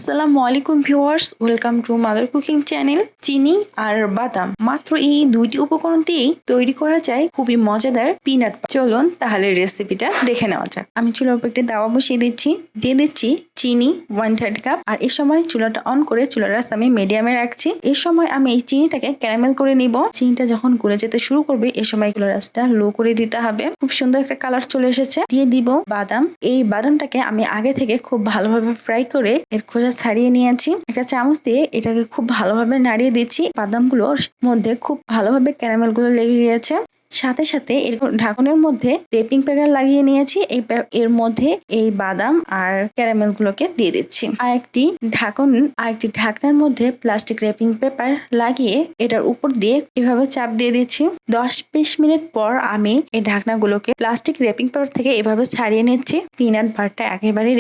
আসসালামু আলাইকুম viewers, welcome to mother cooking channel. চিনি আর বাদাম মাত্র এই দুইটি উপকরণ দিয়েই তৈরি করা যায় খুবই মজাদার পিনাট। চলুন তাহলে রেসিপিটা দেখে নেওয়া যাক। আমি চুলার উপর একটি তাওয়া বসিয়ে দিয়ে দিচ্ছি চিনি 1/3 কাপ। আর এই সময় চুলাটা অন করে চুলার আঁচ আমি মিডিয়ামে রাখছি। এই সময় আমি এই চিনিটাকে ক্যারামেল করে নিব। চিনিটা যখন গলে যেতে শুরু করবে এই সময় চুলার আঁচটা লো করে দিতে হবে। খুব সুন্দর একটা কালার চলে এসেছে। দিয়ে দিব বাদাম। এই বাদামটাকে আমি আগে থেকে খুব ভালোভাবে ফ্রাই করে এর খোসা ছাড়িয়ে নিয়েছি। একটা চামচ দিয়ে এটাকে খুব ভালোভাবে নাড়িয়ে দিচ্ছি। বাদামগুলোর মধ্যে খুব ভালোভাবে ক্যারামেল গুলো লেগে গিয়েছে। সাথে সাথে এর ঢাকনের মধ্যে রেপিং পেপার লাগিয়ে নিয়েছি। এর মধ্যে এই বাদাম আর ক্যারামেল গুলোকে দিয়ে দিচ্ছি। আরেকটি ঢাকনার মধ্যে প্লাস্টিক রেপিং পেপার লাগিয়ে এটার উপর দিয়ে এভাবে চাপ দিয়ে দিচ্ছি। 10-20 মিনিট পর আমি এই ঢাকনাগুলোকে প্লাস্টিক রেপিং পেপার থেকে এভাবে ছাড়িয়ে নিচ্ছি। পিনাট বাটারটা একেবারে